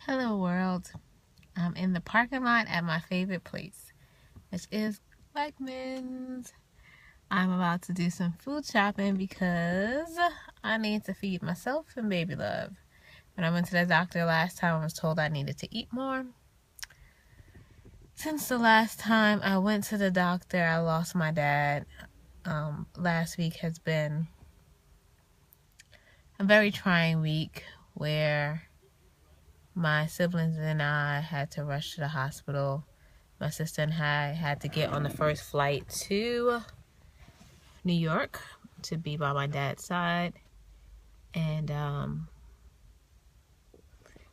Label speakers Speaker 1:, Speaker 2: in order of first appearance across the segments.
Speaker 1: Hello world. I'm in the parking lot at my favorite place, which is Wegmans. I'm about to do some food shopping because I need to feed myself and baby love. When I went to the doctor last time, I was told I needed to eat more. Since the last time I went to the doctor, I lost my dad. Last week has been a very trying week where my siblings and I had to rush to the hospital. My sister and I had to get on the first flight to New York to be by my dad's side. And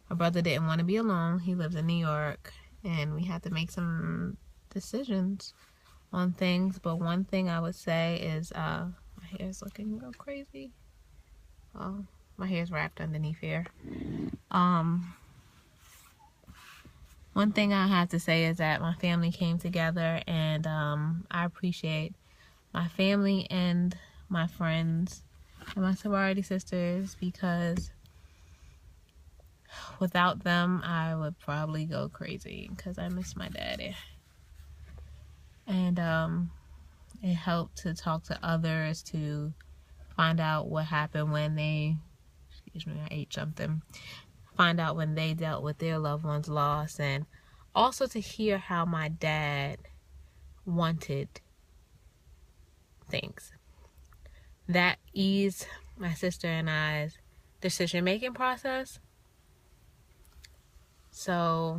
Speaker 1: my brother didn't want to be alone. He lives in New York. And we had to make some decisions on things. But one thing I would say is my hair is looking real crazy. Oh, my hair is wrapped underneath here. One thing I have to say is that my family came together, and I appreciate my family and my friends and my sorority sisters, because without them I would probably go crazy because I miss my daddy. And it helped to talk to others to find out what happened when they, excuse me, I ate something, find out when they dealt with their loved one's loss, and also to hear how my dad wanted things. That eased my sister and I's decision-making process. So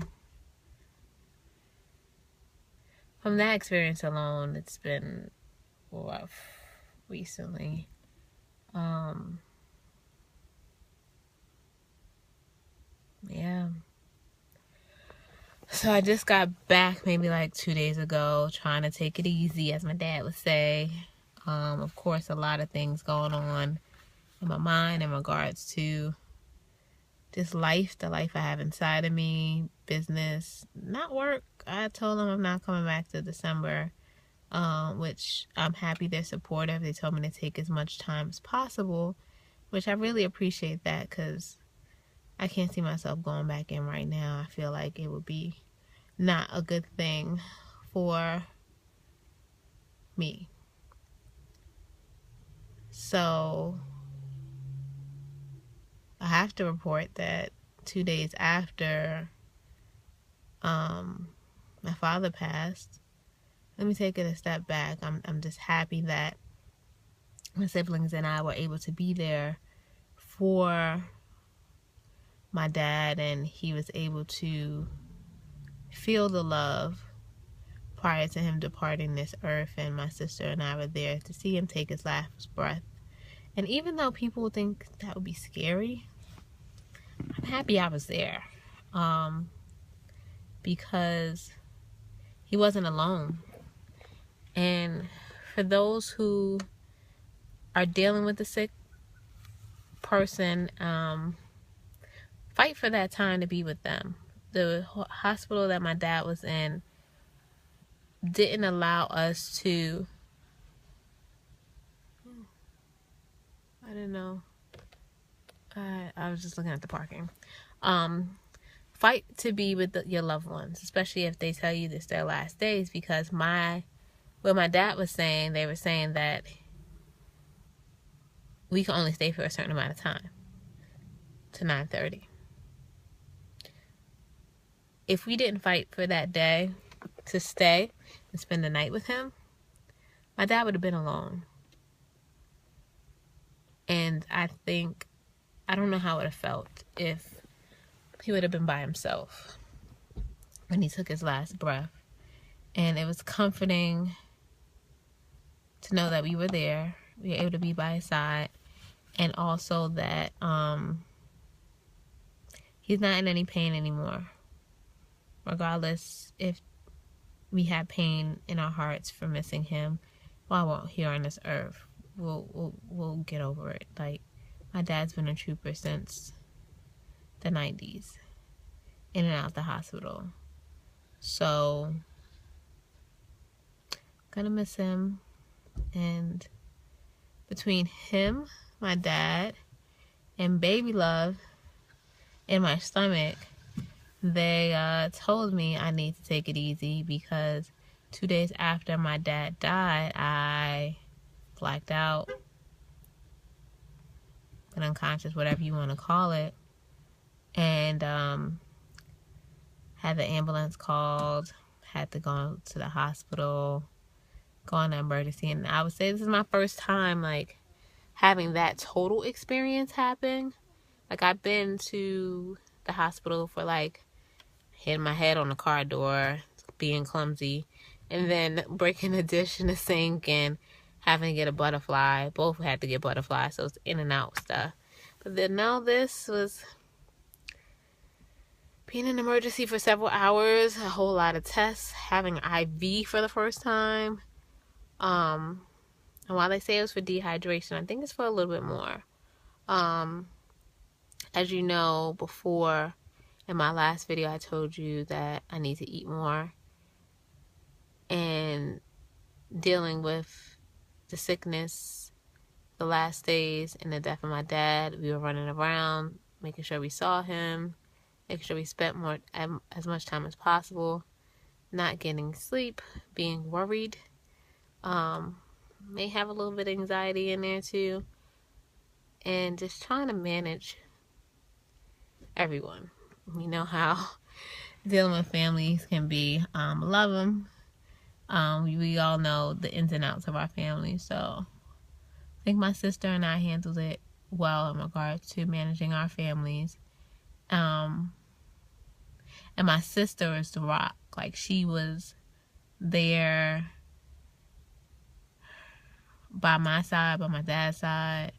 Speaker 1: from that experience alone, it's been rough recently. Yeah. So I just got back maybe like 2 days ago, trying to take it easy, as my dad would say. Of course, a lot of things going on in my mind in regards to just life, the life I have inside of me, business, not work. I told them I'm not coming back to December, which I'm happy they're supportive. They told me to take as much time as possible, which I really appreciate that, because I can't see myself going back in right now. I feel like it would be not a good thing for me. So I have to report that 2 days after my father passed, let me take it a step back. I'm just happy that my siblings and I were able to be there for my dad, and he was able to feel the love prior to him departing this earth, and my sister and I were there to see him take his last breath. And even though people think that would be scary, I'm happy I was there, because he wasn't alone. And for those who are dealing with a sick person, fight for that time to be with them. The hospital that my dad was in didn't allow us to, I don't know, I was just looking at the parking. Fight to be with your loved ones, especially if they tell you this their last days, because what my dad was saying, they were saying that we can only stay for a certain amount of time, to 9:30. If we didn't fight for that day to stay and spend the night with him, my dad would have been alone. And I don't know how it would have felt if he would have been by himself when he took his last breath. And it was comforting to know that we were there, we were able to be by his side, and also that he's not in any pain anymore. Regardless if we had pain in our hearts for missing him while we're here on this earth, we'll get over it. Like, my dad's been a trooper since the 90s, in and out the hospital. So, gonna miss him. And between him, my dad, and baby love in my stomach, they told me I need to take it easy because 2 days after my dad died, I blacked out, been unconscious, whatever you want to call it, and had the ambulance called, had to go to the hospital, go on an emergency, and I would say this is my first time like having that total experience happen. Like, I've been to the hospital for like hitting my head on the car door, being clumsy, and then breaking the dish in the sink and having to get a butterfly. Both had to get butterflies, so it's in and out stuff. But then now this was being in emergency for several hours, a whole lot of tests, having IV for the first time. And while they say it was for dehydration, I think it's for a little bit more. As you know, before in my last video, I told you that I need to eat more. And dealing with the sickness, the last days, and the death of my dad, we were running around, making sure we saw him, making sure we spent as much time as possible, not getting sleep, being worried. May have a little bit of anxiety in there too, and just trying to manage everyone. You know how dealing with families can be. Love them. We all know the ins and outs of our family, so I think my sister and I handled it well in regards to managing our families. And my sister is the rock. Like, she was there by my side, by my dad's side.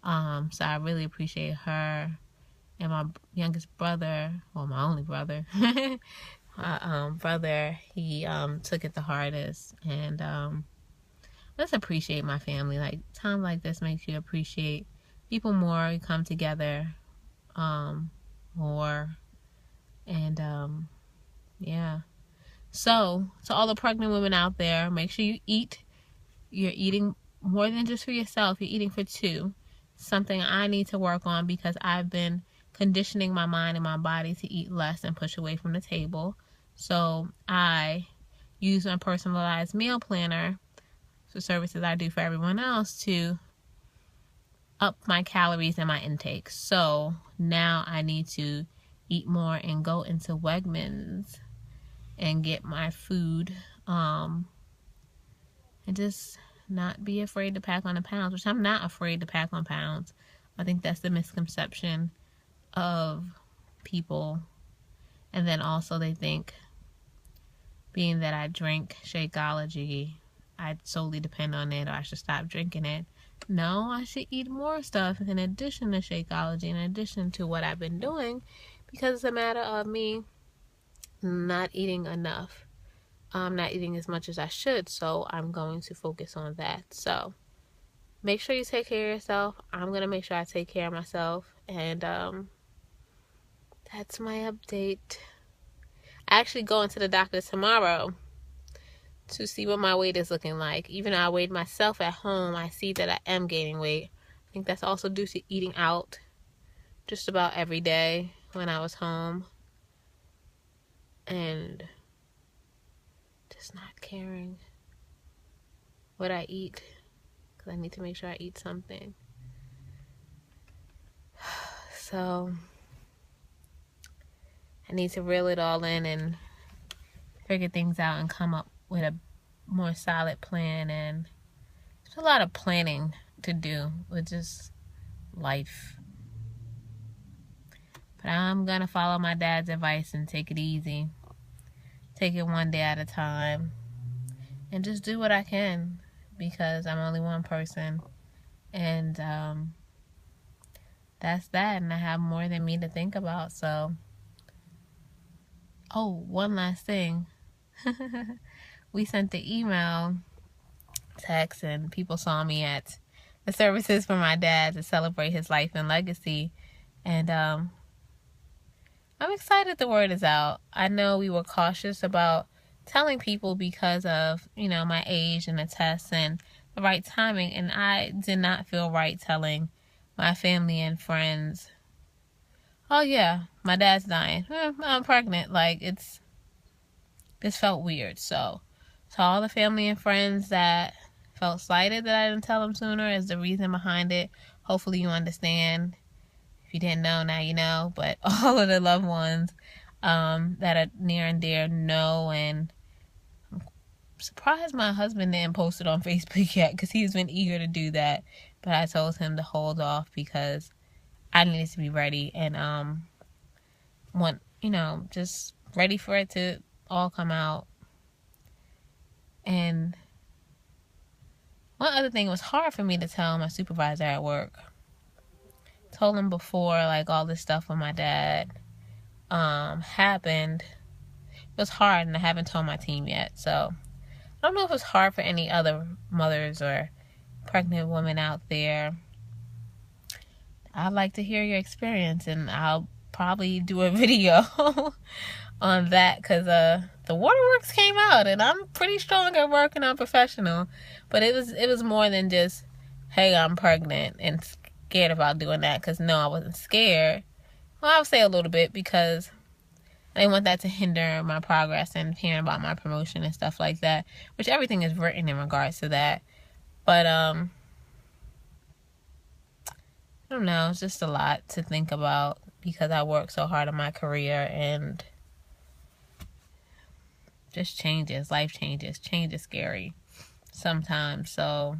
Speaker 1: So I really appreciate her. And my youngest brother, well, my only brother, brother, he took it the hardest. And just appreciate my family. Like, time like this makes you appreciate people more. You come together more. And yeah. So to all the pregnant women out there, make sure you eat. You're eating more than just for yourself. You're eating for two. Something I need to work on because I've been conditioning my mind and my body to eat less and push away from the table. So I use my personalized meal planner, the services I do for everyone else, to up my calories and my intake. So now I need to eat more and go into Wegmans and get my food, and just not be afraid to pack on the pounds, which I'm not afraid to pack on pounds. I think that's the misconception of people. And then also they think, being that I drink Shakeology, I solely depend on it, or I should stop drinking it. No, I should eat more stuff in addition to Shakeology, in addition to what I've been doing, because it's a matter of me not eating enough. I'm not eating as much as I should, so I'm going to focus on that. So make sure you take care of yourself. I'm going to make sure I take care of myself. And that's my update. I actually go into the doctor tomorrow to see what my weight is looking like. Even though I weighed myself at home, I see that I am gaining weight. I think that's also due to eating out just about every day when I was home. And just not caring what I eat, because I need to make sure I eat something. So I need to reel it all in and figure things out and come up with a more solid plan. And there's a lot of planning to do with just life. But I'm gonna follow my dad's advice and take it easy. Take it one day at a time. And just do what I can, because I'm only one person. And that's that. And I have more than me to think about. So, oh, one last thing. We sent the email, text, and people saw me at the services for my dad to celebrate his life and legacy. And I'm excited the word is out. I know we were cautious about telling people because of, my age and the tests and the right timing. And I did not feel right telling my family and friends, oh yeah, my dad's dying. I'm pregnant. Like, this felt weird. So, to all the family and friends that felt slighted that I didn't tell them sooner is the reason behind it. Hopefully you understand. If you didn't know, now you know. But all of the loved ones that are near and dear know, and I'm surprised my husband didn't post it on Facebook yet, because he's been eager to do that. But I told him to hold off because I needed to be ready and just ready for it to all come out. And one other thing, it was hard for me to tell my supervisor at work. Told him before, like, all this stuff with my dad happened. It was hard, and I haven't told my team yet. So I don't know if it's hard for any other mothers or pregnant women out there. I'd like to hear your experience, and I'll probably do a video on that, because the waterworks came out, and I'm pretty strong at working on professional. But it was more than just, hey, I'm pregnant and scared about doing that, because no, I wasn't scared. Well, I would say a little bit, because I didn't want that to hinder my progress and hearing about my promotion and stuff like that, which everything is written in regards to that. But I don't know, it's just a lot to think about, because I work so hard in my career, and just changes, life changes. Change is scary sometimes. So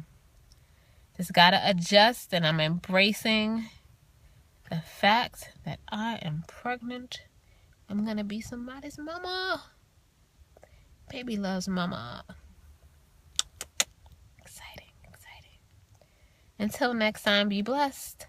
Speaker 1: just gotta adjust, and I'm embracing the fact that I am pregnant. I'm gonna be somebody's mama. Baby loves mama. Exciting. Until next time, be blessed.